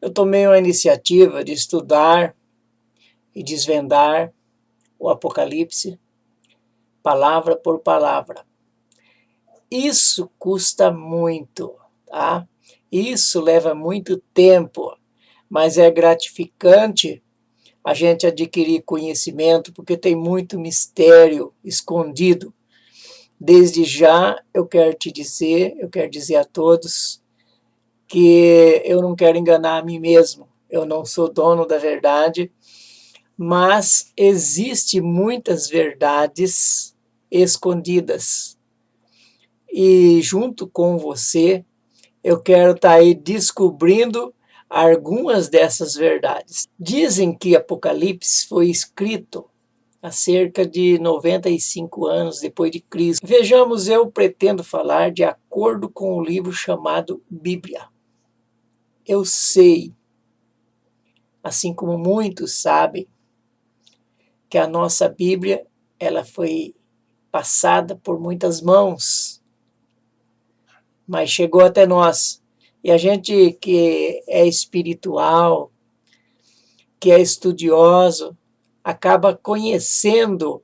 eu tomei uma iniciativa de estudar e desvendar o Apocalipse, palavra por palavra. Isso custa muito, tá? Isso leva muito tempo, mas é gratificante a gente adquirir conhecimento, porque tem muito mistério escondido. Desde já eu quero dizer a todos que eu não quero enganar a mim mesmo. Eu não sou dono da verdade, mas existe muitas verdades escondidas. E junto com você, eu quero estar aí descobrindo algumas dessas verdades. Dizem que Apocalipse foi escrito há cerca de 95 anos depois de Cristo. Vejamos, eu pretendo falar de acordo com o livro chamado Bíblia. Eu sei, assim como muitos sabem, que a nossa Bíblia ela foi passada por muitas mãos, mas chegou até nós. E a gente que é espiritual, que é estudioso, acaba conhecendo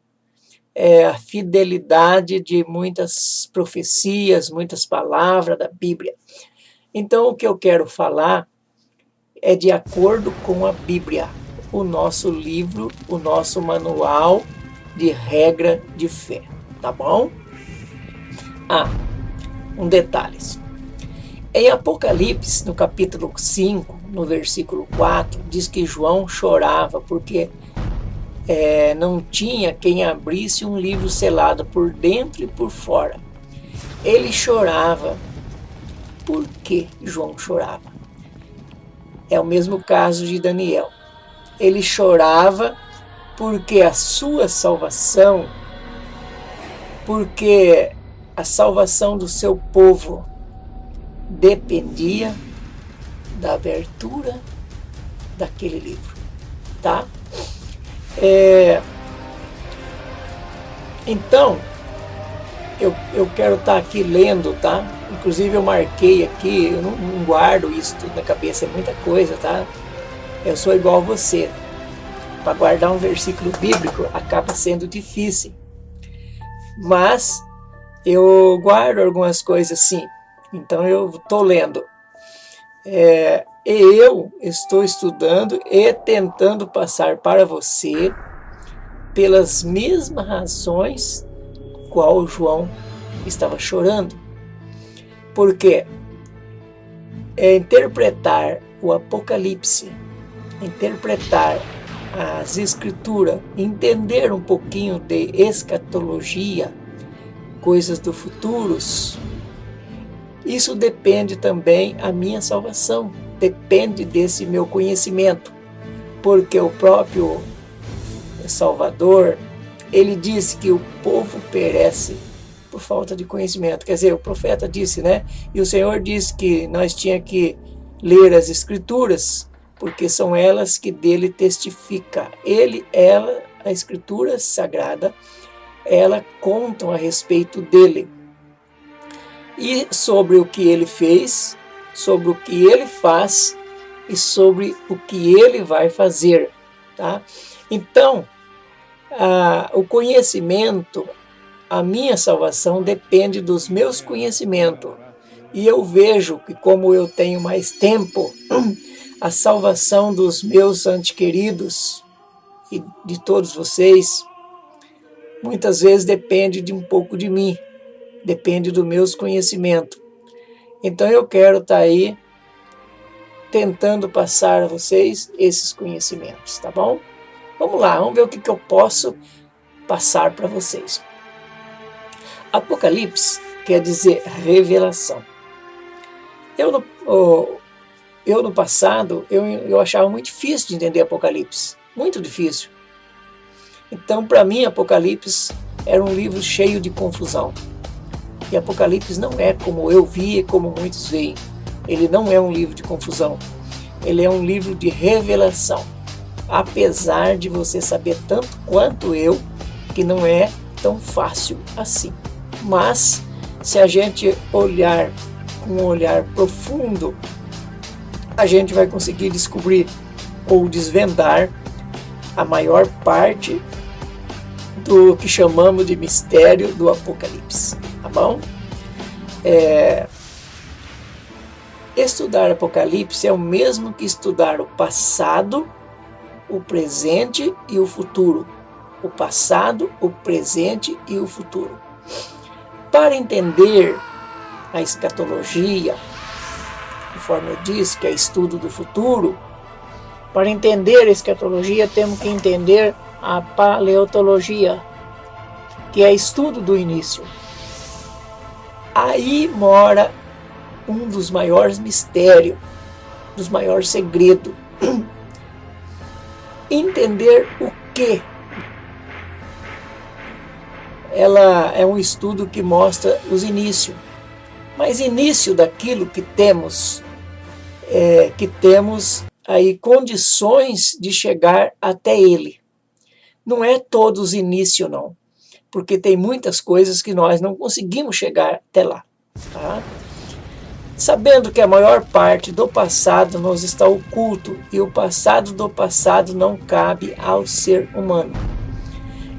a fidelidade de muitas profecias, muitas palavras da Bíblia. Então, o que eu quero falar é de acordo com a Bíblia, o nosso livro, o nosso manual de regra de fé, tá bom? Um detalhe. Em Apocalipse, no capítulo 5, no versículo 4, diz que João chorava porque não tinha quem abrisse um livro selado por dentro e por fora. Ele chorava. Por que João chorava? É o mesmo caso de Daniel. Ele chorava porque a sua salvação, porque a salvação do seu povo dependia da abertura daquele livro, tá? Então, eu quero estar aqui lendo, tá? Inclusive eu marquei aqui, eu não guardo isso tudo na cabeça, é muita coisa, tá? Eu sou igual a você. Para guardar um versículo bíblico acaba sendo difícil. Mas eu guardo algumas coisas sim. Então eu estou lendo. E eu estou estudando e tentando passar para você pelas mesmas razões qual João estava chorando. Porque interpretar o Apocalipse, interpretar as Escrituras, entender um pouquinho de escatologia, coisas do futuro, isso depende também a minha salvação, depende desse meu conhecimento, porque o próprio Salvador, ele disse que o povo perece por falta de conhecimento. Quer dizer, o profeta disse, né? E o Senhor disse que nós tínhamos que ler as Escrituras, porque são elas que dele testifica. Ela, a Escritura Sagrada, ela contam a respeito dele. E sobre o que ele fez, sobre o que ele faz e sobre o que ele vai fazer, tá? Então, o conhecimento, a minha salvação depende dos meus conhecimentos. E eu vejo que como eu tenho mais tempo, a salvação dos meus antequeridos e de todos vocês, muitas vezes depende de um pouco de mim, depende dos meus conhecimentos. Então eu quero estar aí tentando passar a vocês esses conhecimentos, tá bom? Vamos lá, vamos ver o que eu posso passar para vocês. Apocalipse quer dizer revelação. Eu no passado, eu achava muito difícil de entender Apocalipse, muito difícil. Então, para mim, Apocalipse era um livro cheio de confusão. E Apocalipse não é como eu vi e como muitos veem. Ele não é um livro de confusão. Ele é um livro de revelação. Apesar de você saber tanto quanto eu, que não é tão fácil assim. Mas, se a gente olhar com um olhar profundo, a gente vai conseguir descobrir ou desvendar a maior parte do que chamamos de mistério do Apocalipse, tá bom? Estudar Apocalipse é o mesmo que estudar o passado, o presente e o futuro. O passado, o presente e o futuro. Para entender a escatologia, conforme eu disse, que é estudo do futuro, para entender a escatologia temos que entender a paleontologia, que é estudo do início. Aí mora um dos maiores mistérios, dos maiores segredos. Entender o que. Ela é um estudo que mostra os inícios. Mas início daquilo que temos aí condições de chegar até ele. Não é todos início, não. Porque tem muitas coisas que nós não conseguimos chegar até lá. Tá? Sabendo que a maior parte do passado nos está oculto e o passado do passado não cabe ao ser humano.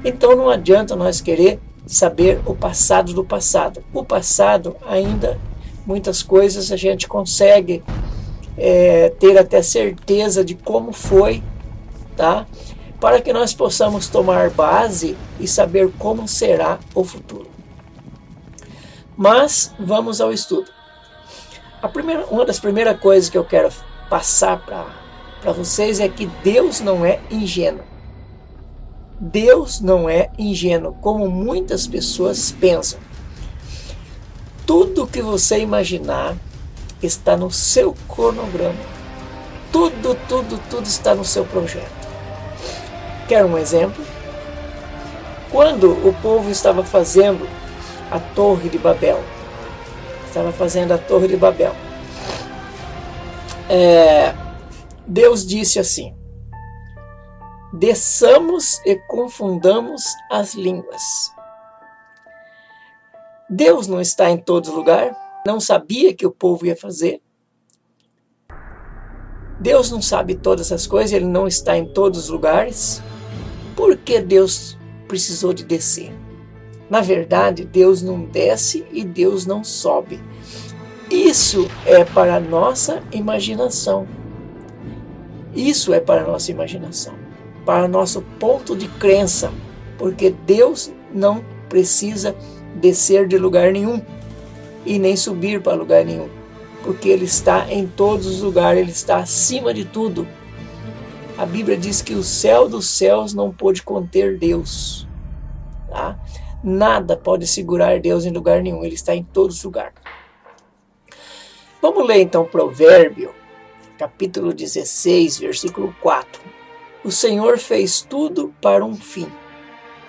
Então não adianta nós querer saber o passado do passado. O passado ainda, muitas coisas a gente consegue ter até certeza de como foi, tá? Para que nós possamos tomar base e saber como será o futuro. Mas vamos ao estudo. Uma das primeiras coisas que eu quero passar para vocês é que Deus não é ingênuo. Deus não é ingênuo, como muitas pessoas pensam. Tudo que você imaginar está no seu cronograma. Tudo está no seu projeto. Quer um exemplo? Quando o povo estava fazendo a Torre de Babel, Deus disse assim: desçamos e confundamos as línguas. Deus não está em todo lugar? Não sabia que o povo ia fazer? Deus não sabe todas as coisas, Ele não está em todos os lugares? Por que Deus precisou de descer? Na verdade, Deus não desce e Deus não sobe. Isso é para a nossa imaginação. Isso é para a nossa imaginação, para nosso ponto de crença, porque Deus não precisa descer de lugar nenhum e nem subir para lugar nenhum, porque Ele está em todos os lugares, Ele está acima de tudo. A Bíblia diz que o céu dos céus não pôde conter Deus. Tá? Nada pode segurar Deus em lugar nenhum, Ele está em todos os lugares. Vamos ler então Provérbio, capítulo 16, versículo 4. O Senhor fez tudo para um fim.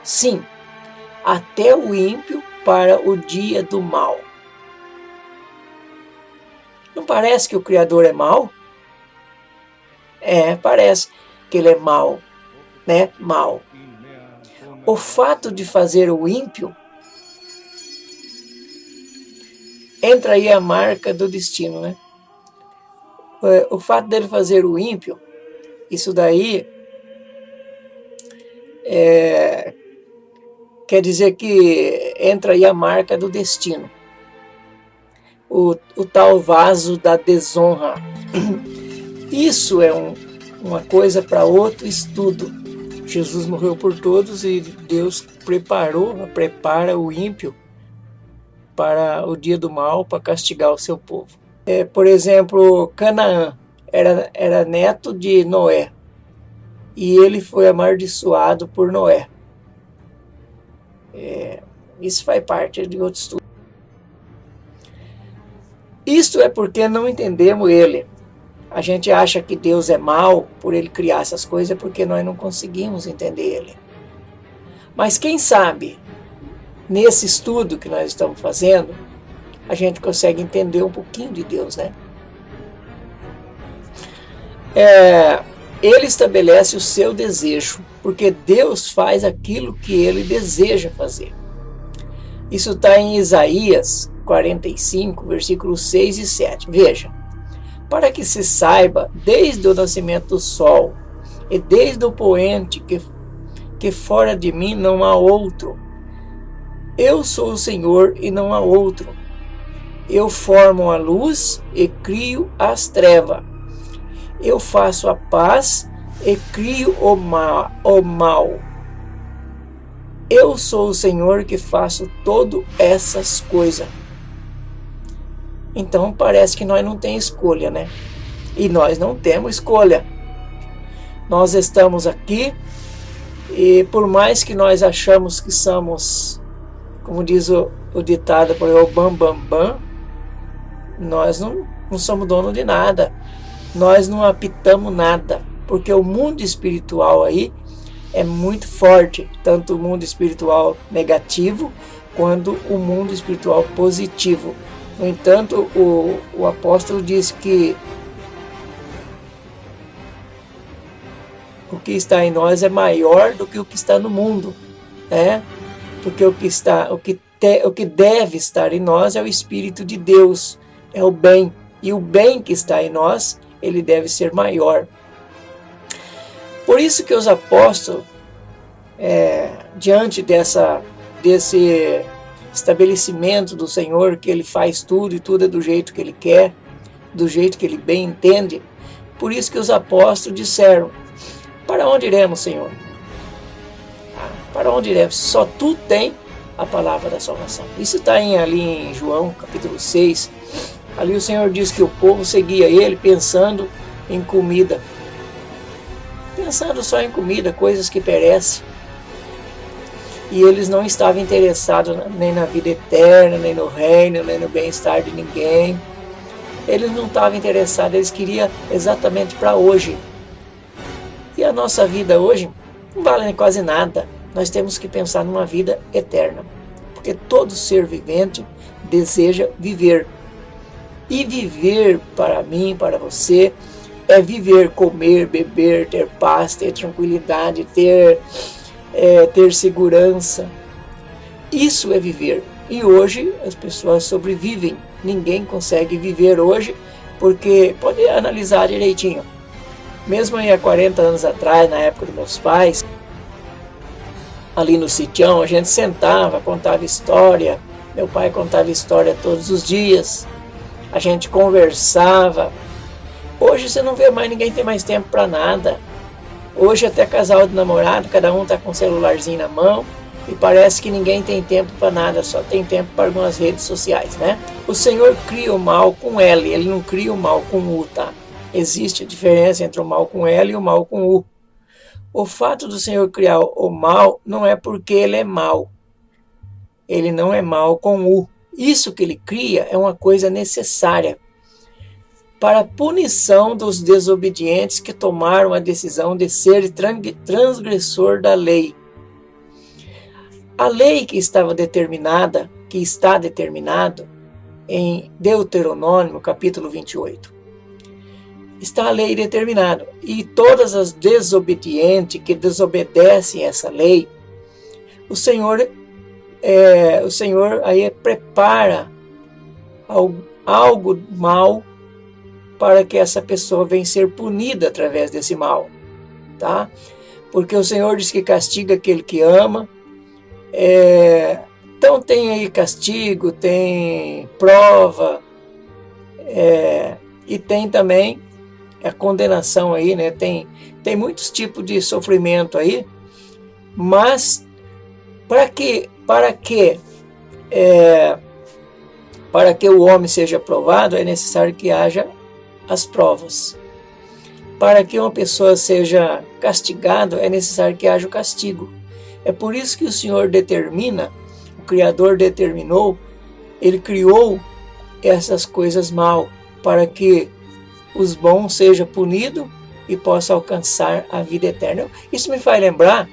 Sim, até o ímpio para o dia do mal. Não parece que o Criador é mau? Parece que ele é mau, né? Mau. O fato de fazer o ímpio, entra aí a marca do destino, né? O fato dele fazer o ímpio, isso daí quer dizer que entra aí a marca do destino. O tal vaso da desonra. Isso é uma coisa para outro estudo. Jesus morreu por todos e Deus prepara o ímpio para o dia do mal, para castigar o seu povo. Por exemplo, Canaã era neto de Noé e ele foi amaldiçoado por Noé. Isso faz parte de outro estudo. Isto é porque não entendemos ele. A gente acha que Deus é mau por ele criar essas coisas, porque nós não conseguimos entender ele. Mas quem sabe, nesse estudo que nós estamos fazendo, a gente consegue entender um pouquinho de Deus, né? Ele estabelece o seu desejo, porque Deus faz aquilo que ele deseja fazer. Isso está em Isaías 45, versículos 6 e 7. Veja. para que se saiba, desde o nascimento do sol, e desde o poente, que fora de mim não há outro. Eu sou o Senhor e não há outro. Eu formo a luz e crio as trevas. Eu faço a paz e crio o mal. Eu sou o Senhor que faço todas essas coisas. Então parece que nós não temos escolha, né? E nós não temos escolha. Nós estamos aqui e por mais que nós achamos que somos, como diz o ditado por aí, o bam bam bam, nós não somos dono de nada. Nós não apitamos nada, porque o mundo espiritual aí é muito forte, tanto o mundo espiritual negativo quanto o mundo espiritual positivo. No entanto, o apóstolo diz que o que está em nós é maior do que o que está no mundo, né? Porque o que deve estar em nós é o Espírito de Deus, é o bem, e o bem que está em nós, ele deve ser maior. Por isso que os apóstolos, diante desse estabelecimento do Senhor, que ele faz tudo e tudo é do jeito que ele quer, do jeito que ele bem entende, por isso que os apóstolos disseram: para onde iremos, Senhor? Para onde iremos? Só tu tem a palavra da salvação. Isso está ali em João capítulo 6. Ali o Senhor diz que o povo seguia ele pensando em comida, pensando só em comida, coisas que perecem. E eles não estavam interessados nem na vida eterna, nem no reino, nem no bem-estar de ninguém. Eles não estavam interessados, eles queriam exatamente para hoje. E a nossa vida hoje não vale quase nada. Nós temos que pensar numa vida eterna, porque todo ser vivente deseja viver. E viver para mim, para você, é viver, comer, beber, ter paz, ter tranquilidade, ter segurança. Isso é viver. E hoje as pessoas sobrevivem. Ninguém consegue viver hoje, porque pode analisar direitinho. Mesmo aí há 40 anos atrás, na época dos meus pais, ali no sitião, a gente sentava, contava história. Meu pai contava história todos os dias. A gente conversava. Hoje você não vê mais, ninguém tem mais tempo para nada. Hoje até casal de namorado, cada um está com um celularzinho na mão e parece que ninguém tem tempo para nada, só tem tempo para algumas redes sociais, né? O Senhor cria o mal com L, ele não cria o mal com U, tá? Existe a diferença entre o mal com L e o mal com U. O fato do Senhor criar o mal não é porque ele é mal. Ele não é mal com U. Isso que ele cria é uma coisa necessária para a punição dos desobedientes que tomaram a decisão de ser transgressor da lei. A lei que estava determinada, que está determinado em Deuteronômio, capítulo 28. Está a lei determinada. E todas as desobedientes que desobedecem essa lei, o Senhor aí prepara algo mal para que essa pessoa venha ser punida através desse mal, tá? Porque o Senhor diz que castiga aquele que ama. Então tem aí castigo, tem prova, e tem também a condenação aí, né? Tem muitos tipos de sofrimento aí, mas para que o homem seja aprovado é necessário que haja as provas. Para que uma pessoa seja castigada é necessário que haja o castigo. É por isso que o Senhor determina, o Criador determinou, ele criou essas coisas mal, para que os bons sejam punidos e possam alcançar a vida eterna. Isso me faz lembrar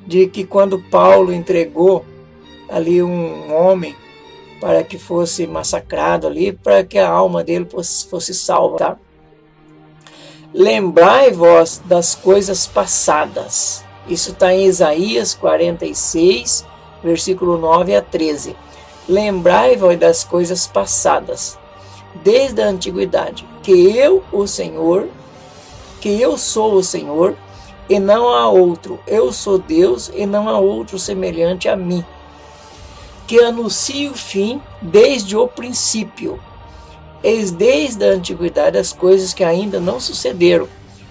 de que quando Paulo entregou ali um homem para que fosse massacrado ali, para que a alma dele fosse salva, tá? Lembrai-vos das coisas passadas. Isso está em Isaías 46, versículo 9 a 13. Lembrai-vos das coisas passadas. desde a antiguidade, que eu sou o Senhor, e não há outro. Eu sou Deus, e não há outro semelhante a mim. Que anuncio o fim desde o princípio. Eis desde a antiguidade as coisas que ainda não sucederam.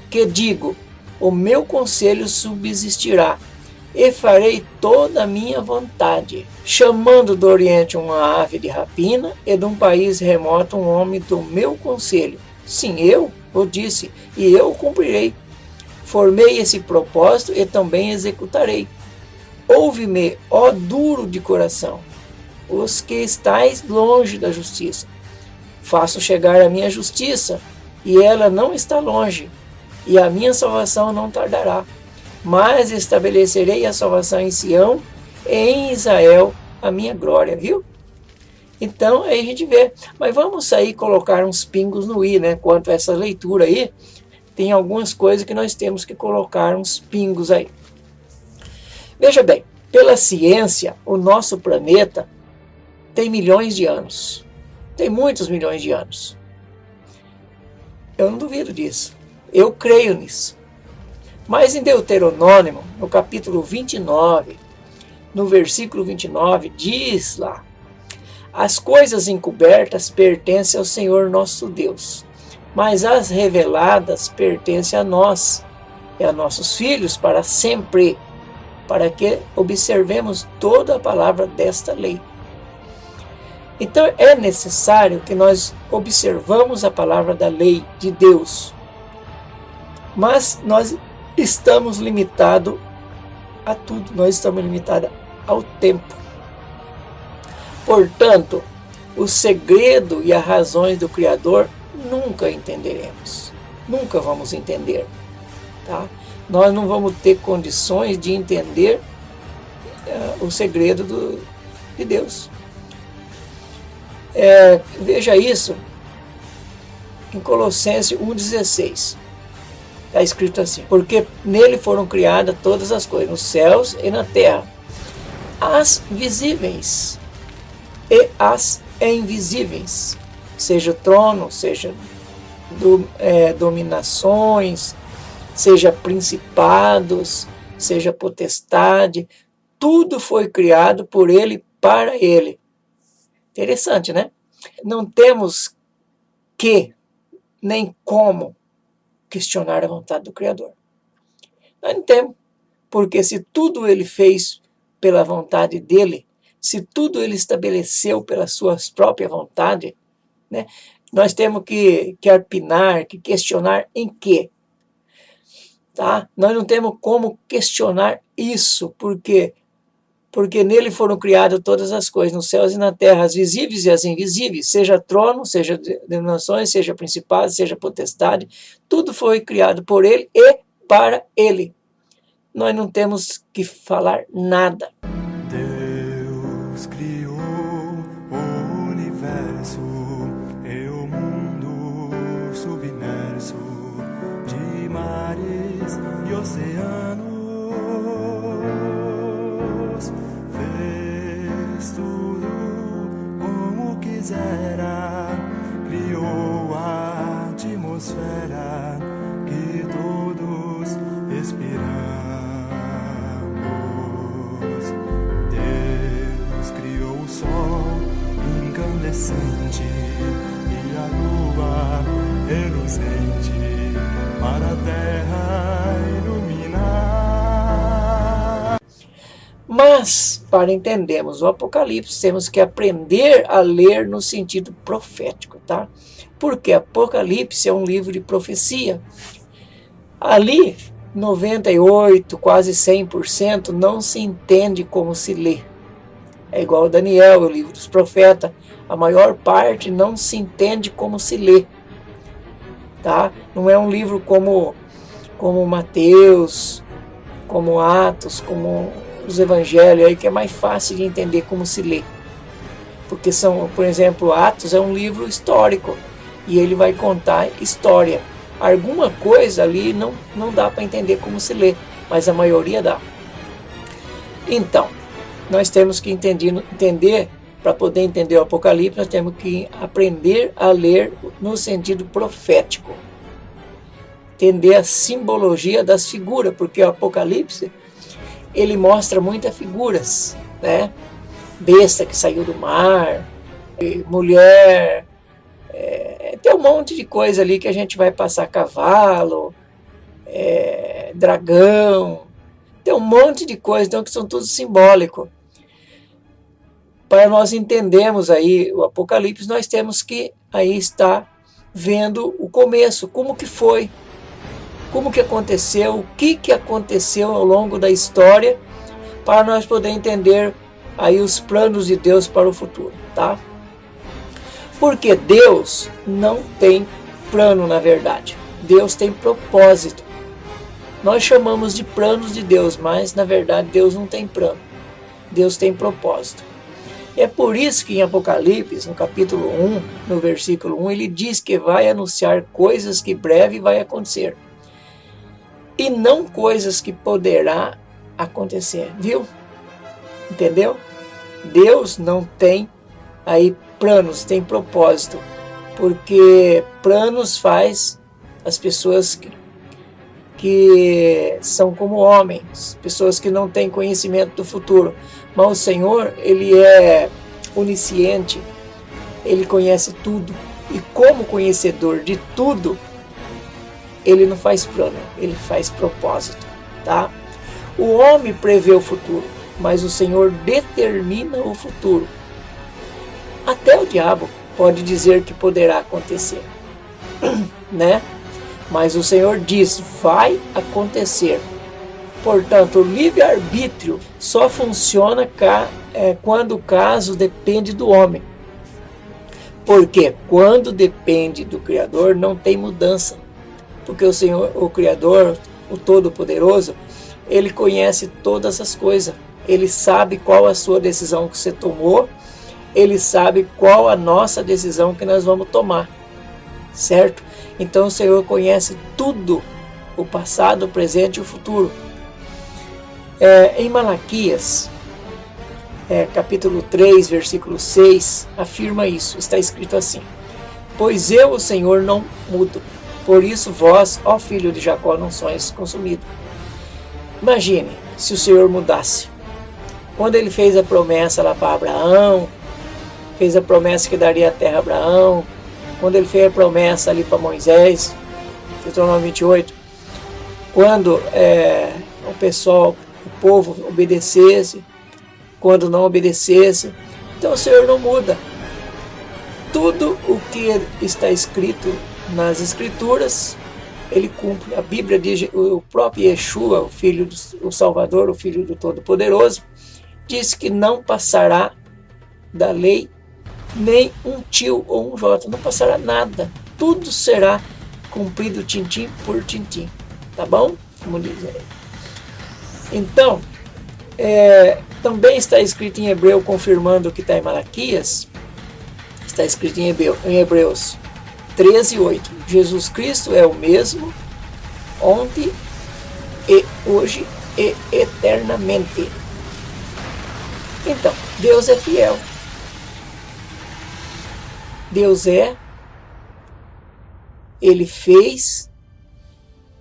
Que digo, o meu conselho subsistirá, e farei toda a minha vontade, chamando do Oriente uma ave de rapina, e de um país remoto um homem do meu conselho. Sim, eu o disse, e eu o cumprirei. Formei esse propósito e também executarei. Ouve-me, ó duro de coração, os que estáis longe da justiça. Faço chegar a minha justiça, e ela não está longe, e a minha salvação não tardará. Mas estabelecerei a salvação em Sião e em Israel a minha glória, viu? Então, aí a gente vê. Mas vamos aí colocar uns pingos no i, né? Quanto a essa leitura aí, tem algumas coisas que nós temos que colocar uns pingos aí. Veja bem, pela ciência, o nosso planeta tem milhões de anos. Tem muitos milhões de anos. Eu não duvido disso. Eu creio nisso. Mas em Deuteronômio, no capítulo 29, no versículo 29, diz lá: as coisas encobertas pertencem ao Senhor nosso Deus, mas as reveladas pertencem a nós e a nossos filhos para sempre, para que observemos toda a palavra desta lei. Então é necessário que nós observamos a palavra da lei de Deus, mas nós estamos limitados a tudo, nós estamos limitados ao tempo. Portanto, o segredo e as razões do Criador nunca entenderemos, nunca vamos entender, tá? Nós não vamos ter condições de entender o segredo de Deus. Veja isso em Colossenses 1,16. Está escrito assim: porque nele foram criadas todas as coisas, nos céus e na terra, as visíveis e as invisíveis, seja trono, seja dominações, seja principados, seja potestade, tudo foi criado por ele, para ele. Interessante, né? Não temos que, nem como, questionar a vontade do Criador. Nós não temos, porque se tudo ele fez pela vontade dele, se tudo ele estabeleceu pela sua própria vontade, né, nós temos que arpinar, que questionar em quê? Tá? Nós não temos como questionar isso, porque nele foram criadas todas as coisas, nos céus e na terra, as visíveis e as invisíveis, seja trono, seja dominações, seja principado, seja potestade, tudo foi criado por ele e para ele. Nós não temos que falar nada. Deus criou o universo e o mundo submerso de mares e oceanos. Fez tudo como quisera, criou a atmosfera que todos respiramos. Deus criou o sol incandescente e a lua reluzente para a terra iluminar. Mas, para entendermos o Apocalipse, temos que aprender a ler no sentido profético, tá? Porque Apocalipse é um livro de profecia. Ali, 98%, quase 100%, não se entende como se lê. É igual Daniel, o livro dos profetas. A maior parte não se entende como se lê. Tá? Não é um livro como Mateus, como Atos, como os evangelhos, aí que é mais fácil de entender como se lê. Porque são, por exemplo, Atos é um livro histórico e ele vai contar história. Alguma coisa ali não dá para entender como se lê, mas a maioria dá. Então, nós temos que entender Para poder entender o Apocalipse, nós temos que aprender a ler no sentido profético. Entender a simbologia das figuras, porque o Apocalipse, ele mostra muitas figuras, né? Besta que saiu do mar, mulher, tem um monte de coisa ali que a gente vai passar cavalo, dragão, tem um monte de coisa, então que são tudo simbólico. Para nós entendermos aí o Apocalipse, nós temos que aí estar vendo o começo, como que foi, como que aconteceu, o que aconteceu ao longo da história, para nós poder entender aí os planos de Deus para o futuro, tá? Porque Deus não tem plano, na verdade. Deus tem propósito. Nós chamamos de planos de Deus, mas na verdade Deus não tem plano. Deus tem propósito. É por isso que em Apocalipse, no capítulo 1, no versículo 1, ele diz que vai anunciar coisas que breve vai acontecer. E não coisas que poderá acontecer, viu? Entendeu? Deus não tem aí planos, tem propósito. Porque planos faz as pessoas que são como homens, pessoas que não têm conhecimento do futuro. Mas o Senhor, ele é onisciente, ele conhece tudo. E como conhecedor de tudo, ele não faz plano, ele faz propósito, tá? O homem prevê o futuro, mas o Senhor determina o futuro. Até o diabo pode dizer que poderá acontecer, né? Mas o Senhor diz, vai acontecer. Portanto, o livre-arbítrio só funciona quando o caso depende do homem. Porque quando depende do Criador, não tem mudança. Porque o Senhor, o Criador, o Todo-Poderoso, ele conhece todas as coisas. Ele sabe qual a sua decisão que você tomou. Ele sabe qual a nossa decisão que nós vamos tomar. Certo? Então o Senhor conhece tudo, o passado, o presente e o futuro. Em Malaquias, capítulo 3, versículo 6, afirma isso, está escrito assim: pois eu, o Senhor, não mudo, por isso vós, ó filho de Jacó, não sois consumido. Imagine se o Senhor mudasse. Quando ele fez a promessa lá para Abraão, fez a promessa que daria a terra a Abraão, quando ele fez a promessa ali para Moisés, Deuteronômio 28, quando o pessoal, o povo obedecesse, quando não obedecesse, então o Senhor não muda. Tudo o que está escrito nas Escrituras, ele cumpre. A Bíblia diz, o próprio Yeshua, o Salvador, o Filho do Todo-Poderoso, diz que não passará da lei nem um tio ou um jota, não passará nada. Tudo será cumprido tintim por tintim. Tá bom? Como diz aí. Então, também está escrito em Hebreu, confirmando o que está em Malaquias, está escrito em Hebreus 13:8. Jesus Cristo é o mesmo ontem e hoje e eternamente. Então, Deus é fiel. Deus Ele fez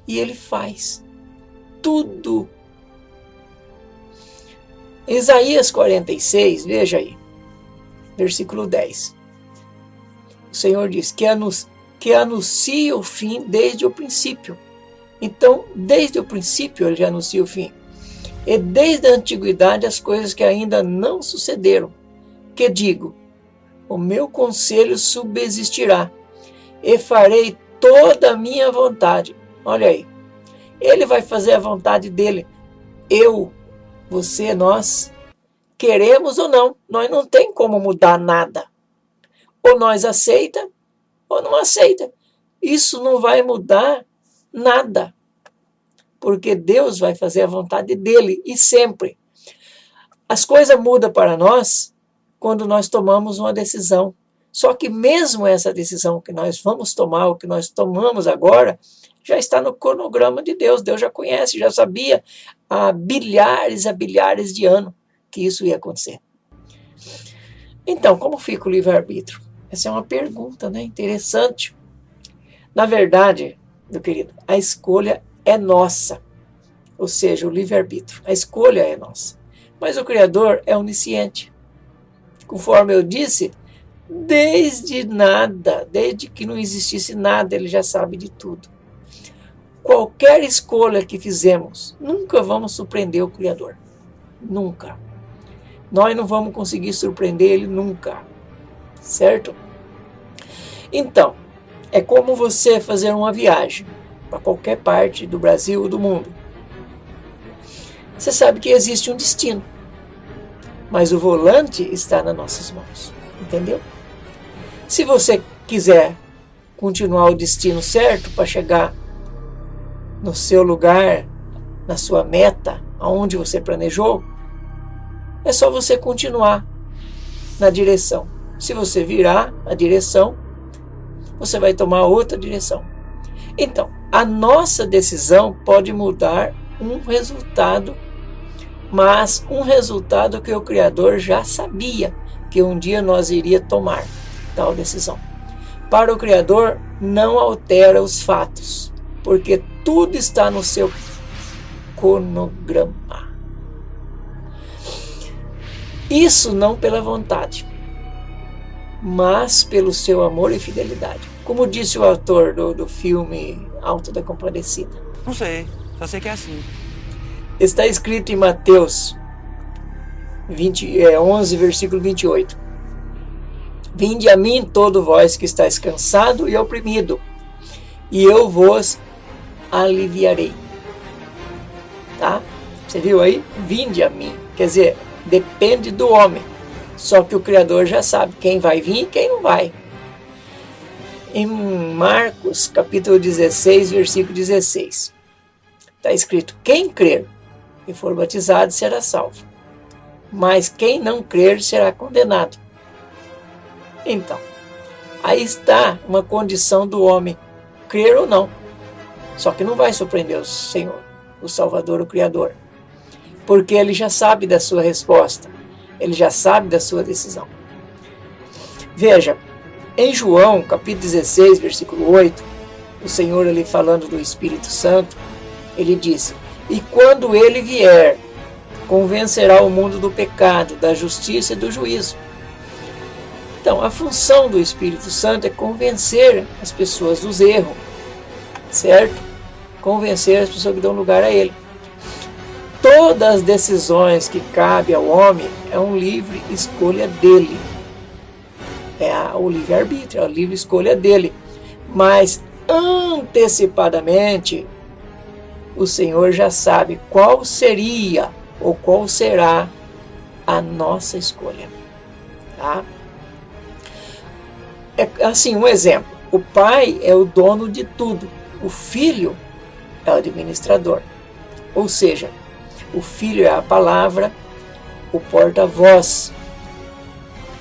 e Ele faz tudo. Isaías 46, veja aí, versículo 10. O Senhor diz que anuncia o fim desde o princípio. Então, desde o princípio Ele já anuncia o fim. E desde a antiguidade as coisas que ainda não sucederam. Que digo, o meu conselho subsistirá, e farei toda a minha vontade. Olha aí, Ele vai fazer a vontade dEle. Eu, você, nós, queremos ou não, nós não tem como mudar nada. Ou nós aceita, ou não aceita. Isso não vai mudar nada, porque Deus vai fazer a vontade dEle, e sempre. As coisas mudam para nós quando nós tomamos uma decisão. Só que mesmo essa decisão que nós vamos tomar, o que nós tomamos agora, já está no cronograma de Deus. Deus já conhece, já sabia há bilhares de anos que isso ia acontecer. Então, como fica o livre-arbítrio? Essa é uma pergunta, né? Interessante. Na verdade, meu querido, a escolha é nossa. Ou seja, o livre-arbítrio. A escolha é nossa. Mas o Criador é onisciente. Conforme eu disse, desde que não existisse nada, ele já sabe de tudo. Qualquer escolha que fizemos, nunca vamos surpreender o Criador. Nunca. Nós não vamos conseguir surpreender ele nunca. Certo? Então, é como você fazer uma viagem para qualquer parte do Brasil ou do mundo. Você sabe que existe um destino, mas o volante está nas nossas mãos. Entendeu? Se você quiser continuar o destino certo para chegar no seu lugar, na sua meta, aonde você planejou, é só você continuar na direção. Se você virar a direção, você vai tomar outra direção. Então, a nossa decisão pode mudar um resultado, mas um resultado que o Criador já sabia que um dia nós iria tomar tal decisão. Para o Criador, não altera os fatos, porque tudo está no seu cronograma. Isso não pela vontade, mas pelo seu amor e fidelidade. Como disse o autor do filme Alto da Compadecida. Não sei, só sei que é assim. Está escrito em Mateus 11, versículo 28. Vinde a mim todo vós que estáis cansado e oprimido, e eu vos aliviarei. Tá? Você viu aí? Vinde a mim. Quer dizer, depende do homem. Só que o Criador já sabe quem vai vir e quem não vai. Em Marcos, capítulo 16, versículo 16, está escrito: quem crer e for batizado será salvo, mas quem não crer será condenado. Então, aí está uma condição do homem, crer ou não. Só que não vai surpreender o Senhor, o Salvador, o Criador, porque ele já sabe da sua resposta, ele já sabe da sua decisão. Veja, em João, capítulo 16, versículo 8, o Senhor ali falando do Espírito Santo, ele disse: e quando ele vier, convencerá o mundo do pecado, da justiça e do juízo. Então, a função do Espírito Santo é convencer as pessoas dos erros, certo? Convencer as pessoas que dão lugar a ele. Todas as decisões que cabem ao homem é um livre escolha dele. É o livre-arbítrio, é a livre escolha dele. Mas, antecipadamente, o Senhor já sabe qual seria ou qual será a nossa escolha. Tá? É assim, um exemplo. O pai é o dono de tudo. O filho é o administrador. Ou seja, o filho é a palavra, o porta-voz.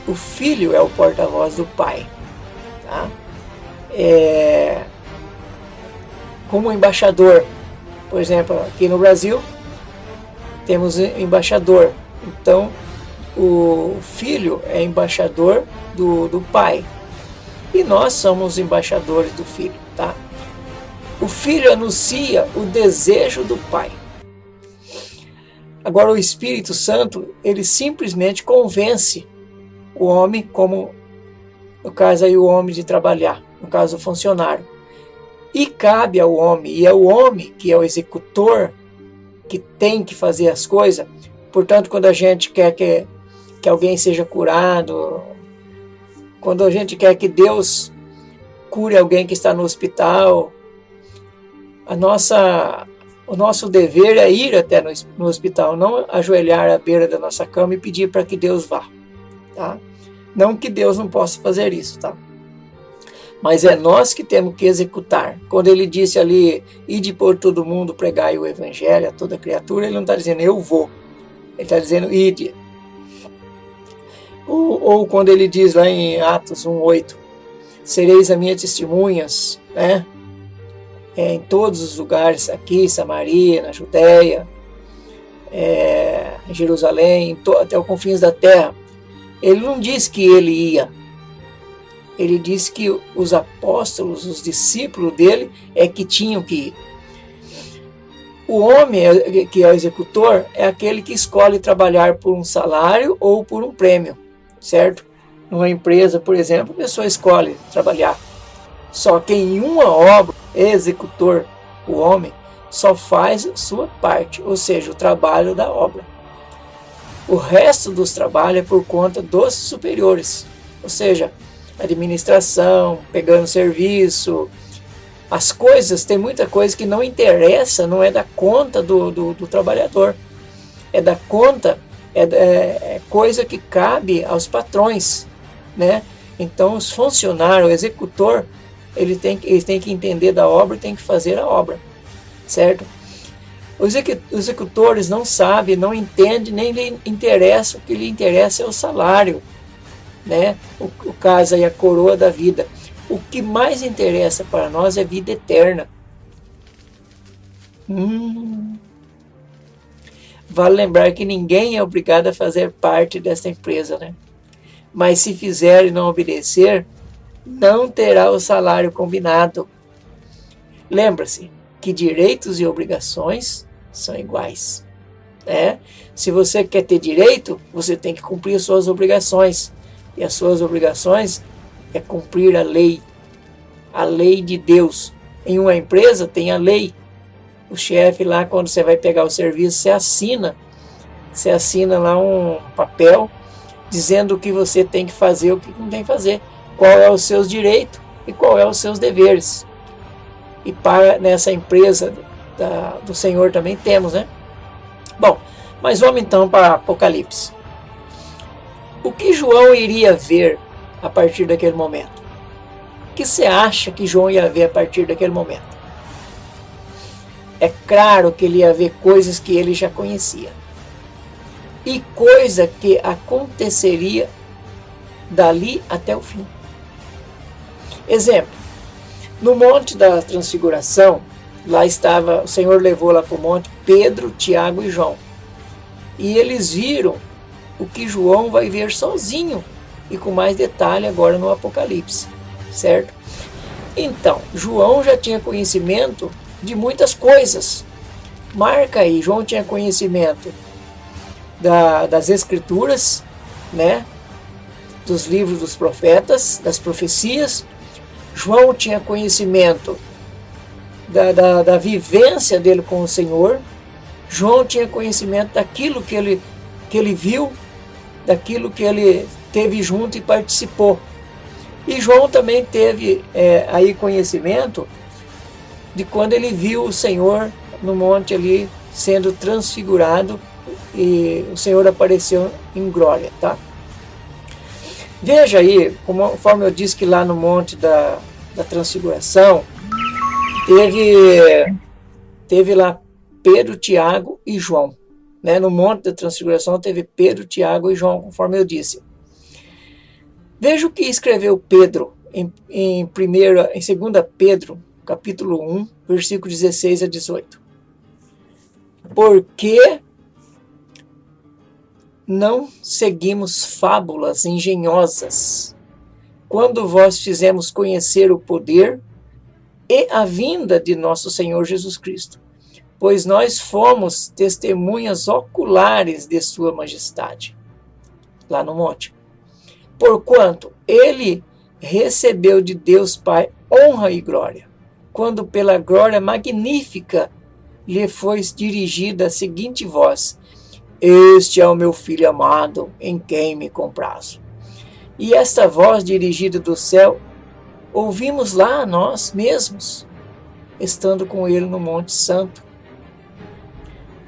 O filho é o porta-voz do pai. Tá? Como embaixador. Por exemplo, aqui no Brasil, temos embaixador. Então, o filho é embaixador do pai. E nós somos embaixadores do filho. Tá? O filho anuncia o desejo do pai. Agora, o Espírito Santo, ele simplesmente convence o homem, como no caso aí o homem de trabalhar, no caso o funcionário. E cabe ao homem, e é o homem que é o executor, que tem que fazer as coisas. Portanto, quando a gente quer que alguém seja curado, quando a gente quer que Deus cure alguém que está no hospital, o nosso dever é ir até no hospital, não ajoelhar à beira da nossa cama e pedir para que Deus vá. Tá? Não que Deus não possa fazer isso, tá? Mas é nós que temos que executar. Quando ele disse ali, ide por todo mundo, pregai o evangelho a toda criatura, ele não está dizendo eu vou, ele está dizendo ide. Ou quando ele diz lá em Atos 1:8, sereis as minhas testemunhas, né? Em todos os lugares, aqui em Samaria, na Judéia, em Jerusalém, até os confins da terra. Ele não disse que ele ia. Ele disse que os apóstolos, os discípulos dele, é que tinham que ir. O homem, que é o executor, é aquele que escolhe trabalhar por um salário ou por um prêmio, certo? Numa empresa, por exemplo, a pessoa escolhe trabalhar. Só que em uma obra, executor, o homem, só faz a sua parte, ou seja, o trabalho da obra. O resto dos trabalhos é por conta dos superiores, ou seja, administração, pegando serviço, as coisas, tem muita coisa que não interessa, não é da conta do trabalhador, é da conta, é coisa que cabe aos patrões, né? Então os funcionários, o executor, eles têm que entender da obra e tem que fazer a obra, certo? Os executores não sabem, não entendem, nem lhe interessa, o que lhe interessa é o salário, né? O caso aí, a coroa da vida. O que mais interessa para nós é vida eterna. Vale lembrar que ninguém é obrigado a fazer parte desta empresa, né? Mas se fizer e não obedecer, não terá o salário combinado. Lembra-se que direitos e obrigações são iguais, né? Se você quer ter direito, você tem que cumprir as suas obrigações. E as suas obrigações é cumprir a lei de Deus. Em uma empresa tem a lei. O chefe lá, quando você vai pegar o serviço, você assina lá um papel dizendo o que você tem que fazer, o que não tem que fazer, qual é os seus direitos e qual é os seus deveres. E para nessa empresa do Senhor também temos, né? Bom, mas vamos então para Apocalipse. O que João iria ver a partir daquele momento? O que você acha que João ia ver a partir daquele momento? É claro que ele ia ver coisas que ele já conhecia. E coisa que aconteceria dali até o fim. Exemplo, no Monte da Transfiguração, lá estava, o Senhor levou lá para o monte Pedro, Tiago e João. E eles viram o que João vai ver sozinho e com mais detalhe agora no Apocalipse, certo? Então, João já tinha conhecimento de muitas coisas. Marca aí, João tinha conhecimento das Escrituras, né? Dos livros dos profetas, das profecias. João tinha conhecimento da vivência dele com o Senhor. João tinha conhecimento daquilo que ele viu, daquilo que ele teve junto e participou. E João também teve aí conhecimento de quando ele viu o Senhor no monte ali sendo transfigurado e o Senhor apareceu em glória, tá? Veja aí, conforme eu disse que lá no monte da transfiguração teve lá Pedro, Tiago e João, né? No monte da transfiguração teve Pedro, Tiago e João, conforme eu disse. Veja o que escreveu Pedro em 2 Pedro, capítulo 1, versículo 16 a 18. Porque não seguimos fábulas engenhosas, quando vós fizemos conhecer o poder e a vinda de nosso Senhor Jesus Cristo, pois nós fomos testemunhas oculares de sua majestade, lá no monte. Porquanto ele recebeu de Deus Pai honra e glória, quando pela glória magnífica lhe foi dirigida a seguinte voz: Este é o meu Filho amado, em quem me comprazo. E esta voz dirigida do céu, ouvimos lá nós mesmos, estando com ele no Monte Santo.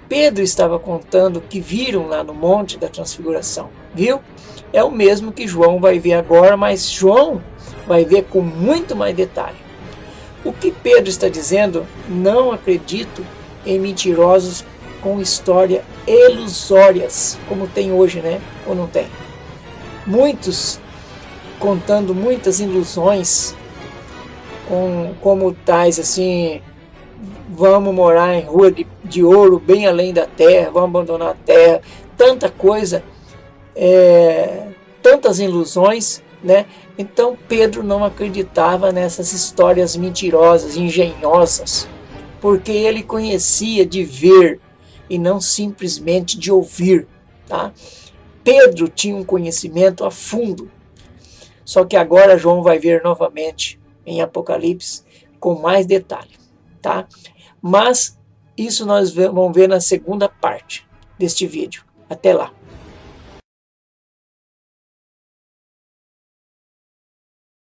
Pedro estava contando o que viram lá no Monte da Transfiguração, viu? É o mesmo que João vai ver agora, mas João vai ver com muito mais detalhe. O que Pedro está dizendo, não acredito em mentirosos com história ilusórias, como tem hoje, né? Ou não tem? Muitos contando muitas ilusões, como tais assim, vamos morar em rua de ouro, bem além da terra, vamos abandonar a terra, tanta coisa tantas ilusões, né? Então Pedro não acreditava nessas histórias mentirosas, engenhosas, porque ele conhecia de ver e não simplesmente de ouvir, tá? Pedro tinha um conhecimento a fundo, só que agora João vai ver novamente em Apocalipse com mais detalhe, tá? Mas isso nós vamos ver na segunda parte deste vídeo. Até lá!